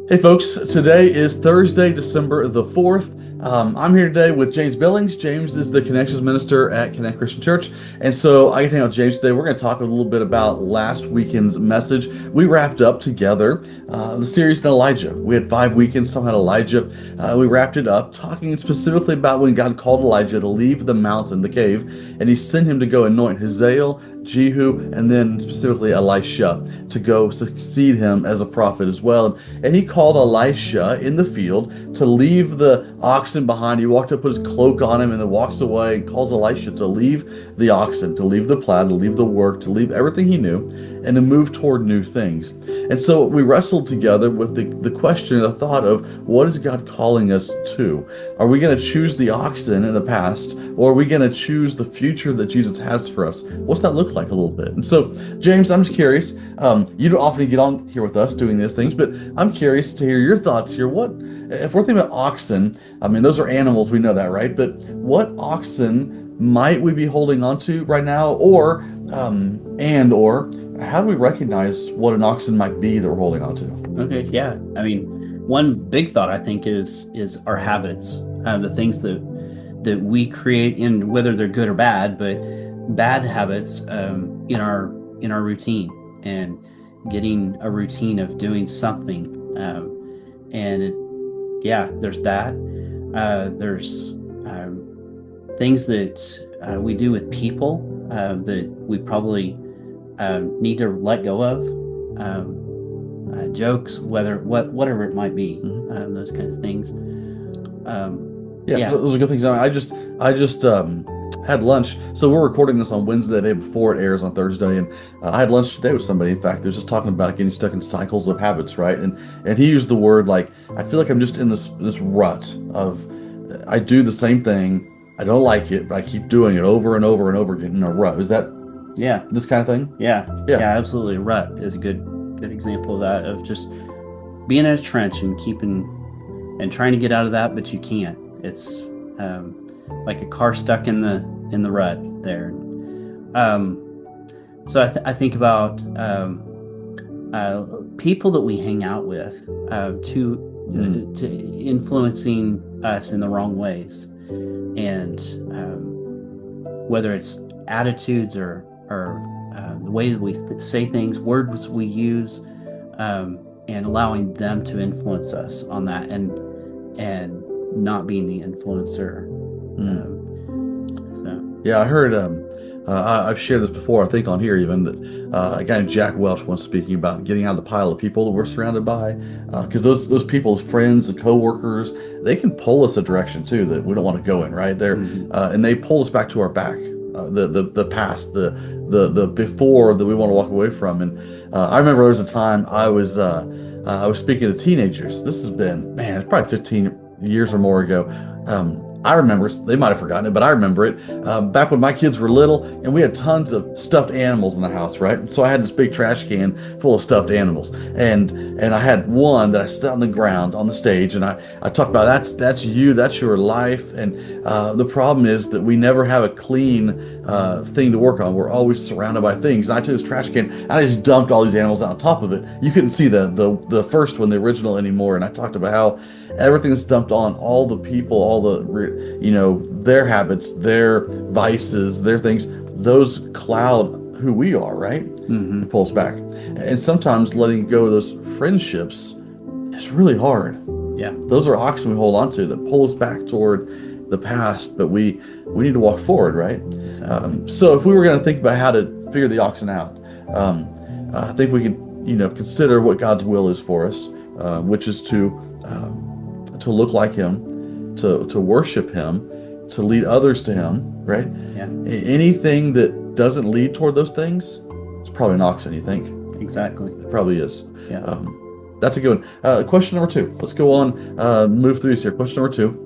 Hey folks, today is Thursday, December the 4th. I'm here today with James Billings. James is the Connections Minister at Connect Christian Church. And so I get to hang out with James today. We're going to talk a little bit about last weekend's message. We wrapped up together the series on Elijah. We had 5 weekends, some had Elijah. We wrapped it up talking specifically about when God called Elijah to leave the mountain, the cave, and he sent him to go anoint Hazael, Jehu, and then specifically Elisha to go succeed him as a prophet as well. And he called Elisha in the field to leave the oxen behind. He walked up, put his cloak on him, and then walks away and calls Elisha to leave the oxen, to leave the plow, to leave the work, to leave everything he knew, and to move toward new things. And so we wrestled together with the question, the thought of what is God calling us to? Are we going to choose the oxen in the past, or are we going to choose the future that Jesus has for us? What's that look like a little bit? And so, James, I'm just curious. You don't often get on here with us doing these things, but I'm curious to hear your thoughts here. What, if we're thinking about oxen, I mean, those are animals, we know that, right? But what oxen might we be holding on to right now, or how do we recognize what an oxen might be that we're holding on to? Okay, yeah. I mean, one big thought I think is our habits, the things that we create, in whether they're good or bad, but bad habits in our routine, and getting a routine of doing something, yeah, there's that. There's things that we do with people that we probably need to let go of. Jokes, whatever it might be, those kinds of things. Yeah, Yeah. those are good things. I just had lunch. So we're recording this on Wednesday, the day before it airs on Thursday, and I had lunch today with somebody. In fact, they're just talking about getting stuck in cycles of habits, right? And he used the word like, I feel like I'm just in this rut of I do the same thing. I don't like it, but I keep doing it over and over and over again in a rut. Is that Yeah. this kind of thing? Yeah. Yeah. Yeah, absolutely. Rut is a good example of that, of just being in a trench and trying to get out of that, but you can't. It's like a car stuck in the rut there. So I think about people that we hang out with, to influencing us in the wrong ways, and whether it's attitudes or the way that we say things, words we use, and allowing them to influence us on that, and not being the influencer. So Yeah, I heard. I've shared this before, I think on here even, that a guy named Jack Welch once speaking about getting out of the pile of people that we're surrounded by, because those people's friends and coworkers, they can pull us a direction too that we don't want to go in, right? And they pull us back to our back, the past, the before that we want to walk away from. And I remember there was a time I was speaking to teenagers. This has been, man, it's probably 15 years or more ago. I remember, they might have forgotten it, but I remember it. Back when my kids were little, and we had tons of stuffed animals in the house, right? So I had this big trash can full of stuffed animals, and I had one that I set on the ground on the stage, and I talked about that's you, that's your life, and the problem is that we never have a clean thing to work on. We're always surrounded by things. And I took this trash can, and I just dumped all these animals out on top of it. You couldn't see the first one, the original, anymore, and I talked about how everything that's dumped on all the people, all their habits, their vices, their things, those cloud who we are, right? It pulls back. And sometimes letting go of those friendships is really hard. yeah, Those are oxen we hold on to that pull us back toward the past, but we need to walk forward, right? exactly. So if we were going to think about how to figure the oxen out, I think we can, consider what God's will is for us, which is to look like Him, to worship Him, to lead others to Him, right? Yeah, Anything that doesn't lead toward those things, it's probably an oxen, you think? exactly. It probably is. Yeah. That's a good one. Question number two. Let's go on, move through this here. Question number two.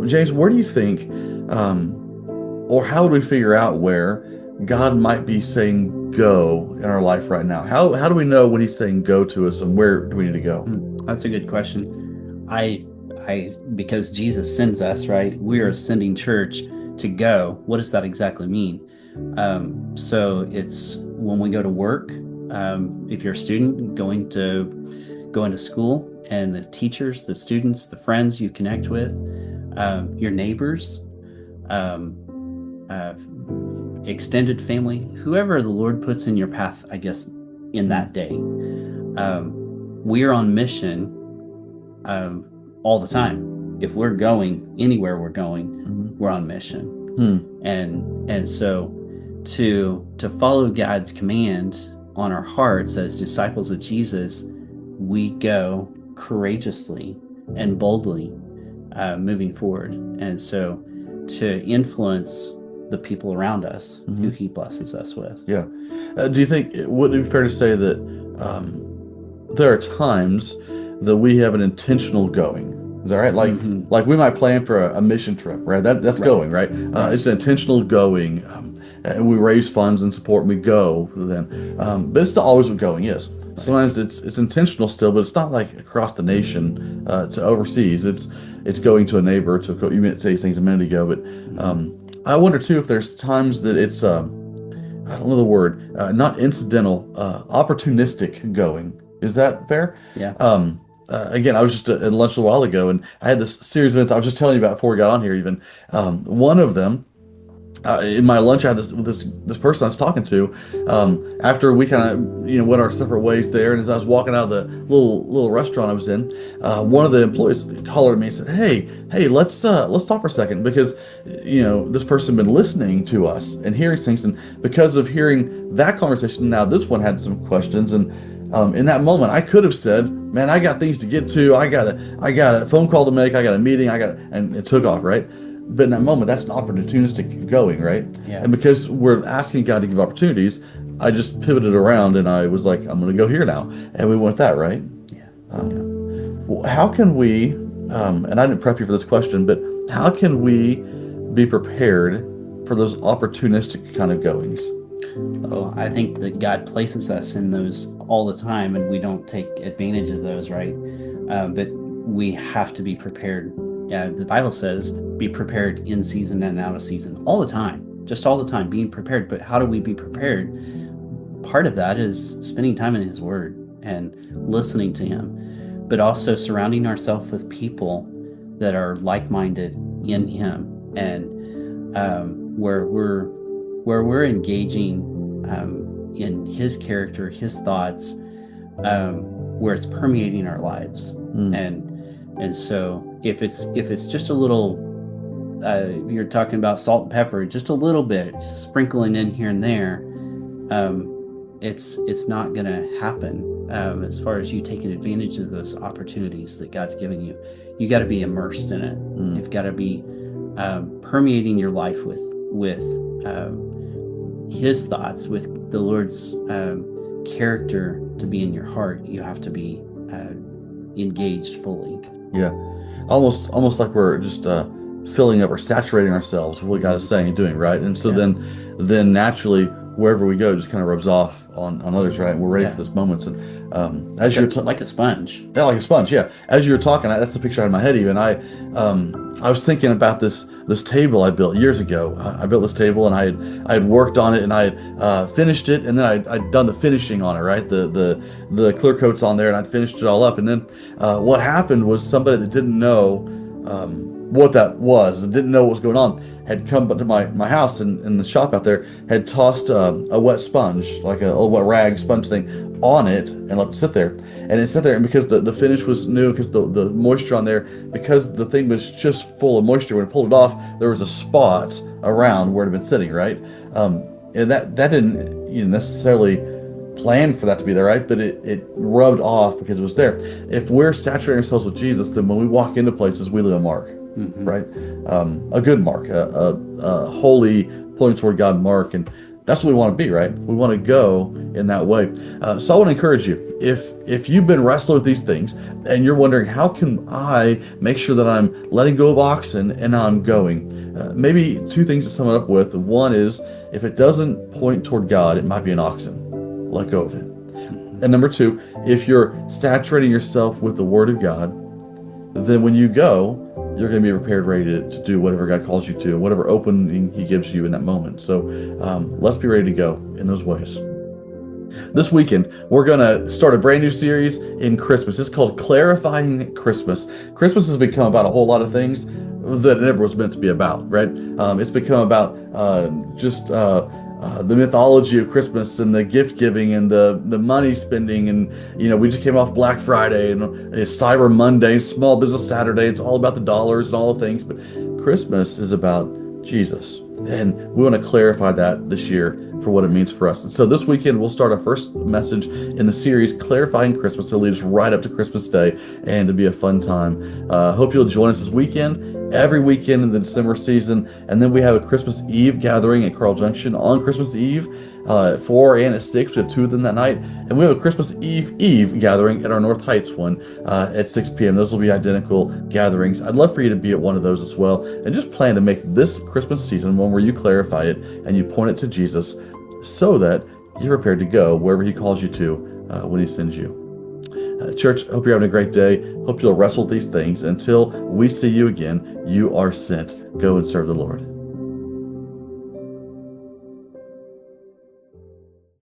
James, where do you think, or how would we figure out where God might be saying go in our life right now? How do we know when He's saying go to us, and where do we need to go? That's a good question. I because Jesus sends us, right? We are a sending church to go. What does that exactly mean? So it's when we go to work. If you're a student, going to going to school and the teachers, the students, the friends you connect with, your neighbors, uh, extended family, whoever the Lord puts in your path, I guess, in that day. We're on mission all the time. If we're going anywhere we're going, we're on mission. And so to follow God's command on our hearts as disciples of Jesus, we go courageously and boldly moving forward. And so to influence the people around us who he blesses us with. Yeah. Do you think, would it be fair to say that there are times that we have an intentional going? Is that right? Like we might plan for a mission trip, right? That's going, right? It's an intentional going. And we raise funds and support and we go then. But it's not always what going is. Right. Sometimes it's intentional still, but it's not like across the nation to overseas. It's going to a neighbor, you meant to say these things a minute ago, but I wonder too if there's times that it's I don't know the word, not incidental, opportunistic going. Is that fair? Yeah. Again, I was just at lunch a while ago, and I had this series of events I was just telling you about before we got on here. Even one of them, in my lunch, I had this person I was talking to. After we kind of went our separate ways there, and as I was walking out of the little restaurant I was in, one of the employees hollered at me and said, "Hey, let's talk for a second," because this person had been listening to us and hearing things, and because of hearing that conversation, now this one had some questions, and in that moment, I could have said, "Man, I got things to get to. I got a phone call to make. I got a meeting. and it took off, right?" But in that moment, that's an opportunistic going, right? Yeah. And because we're asking God to give opportunities, I just pivoted around and I was like, I'm going to go here now. And we went with that, right? Yeah. How can we, and I didn't prep you for this question, but how can we be prepared for those opportunistic kind of goings? Oh, I think that God places us in those all the time, and we don't take advantage of those, right? But we have to be prepared. The Bible says, be prepared in season and out of season, all the time, just all the time, being prepared. But how do we be prepared? Part of that is spending time in His Word and listening to Him, but also surrounding ourselves with people that are like-minded in Him, and where we're engaging in His character, His thoughts, where it's permeating our lives. And so if it's just a little, you're talking about salt and pepper, just a little bit, sprinkling in here and there, it's not going to happen as far as you taking advantage of those opportunities that God's given you. You got to be immersed in it. You've got to be permeating your life with His thoughts, with the Lord's character to be in your heart. You have to be engaged fully. Yeah, almost like we're just filling up or saturating ourselves with what God is saying and doing, right? And so then naturally, wherever we go, just kind of rubs off on others, right? We're ready for those moments, and as you're like a sponge. Yeah, like a sponge. Yeah, as you were talking, that's the picture I had in my head. Even I was thinking about this table I built years ago. I built this table, and I had worked on it, and I had finished it, and then I'd done the finishing on it, right? The clear coats on there, and I'd finished it all up. And then what happened was somebody that didn't know what that was, and didn't know what was going on, had come to my house in the shop out there, had tossed a wet sponge, like a wet rag sponge thing, on it and let it sit there. And it sat there, and because the finish was new, because the moisture on there, because the thing was just full of moisture, when it pulled it off, there was a spot around where it had been sitting, right? And that didn't necessarily plan for that to be there, right? But it rubbed off because it was there. If we're saturating ourselves with Jesus, then when we walk into places, we leave a mark. Right? A good mark, a holy, pointing toward God mark, and that's what we want to be, right? We want to go in that way. So I want to encourage you, if you've been wrestling with these things and you're wondering, how can I make sure that I'm letting go of oxen and I'm going? Maybe two things to sum it up with. One is, if it doesn't point toward God, it might be an oxen. Let go of it. And number two, if you're saturating yourself with the Word of God, then when you go, you're going to be prepared, ready to do whatever God calls you to, whatever opening He gives you in that moment. So let's be ready to go in those ways. This weekend, we're going to start a brand new series in Christmas. It's called Clarifying Christmas. Christmas has become about a whole lot of things that it never was meant to be about, right? It's become about just the mythology of Christmas and the gift giving and the money spending. And, we just came off Black Friday and it's Cyber Monday, Small Business Saturday. It's all about the dollars and all the things. But Christmas is about Jesus. And we want to clarify that this year for what it means for us. And so this weekend, we'll start our first message in the series, Clarifying Christmas. It'll lead us right up to Christmas Day, and it'll be a fun time. Hope you'll join us this weekend, every weekend in the December season. And then we have a Christmas Eve gathering at Carl Junction on Christmas Eve at 4 and at 6. We have two of them that night. And we have a Christmas Eve gathering at our North Heights one at 6 p.m. Those will be identical gatherings. I'd love for you to be at one of those as well. And just plan to make this Christmas season one where you clarify it and you point it to Jesus so that you're prepared to go wherever he calls you to when he sends you. Church, hope you're having a great day. Hope you'll wrestle with these things. Until we see you again, you are sent. Go and serve the Lord.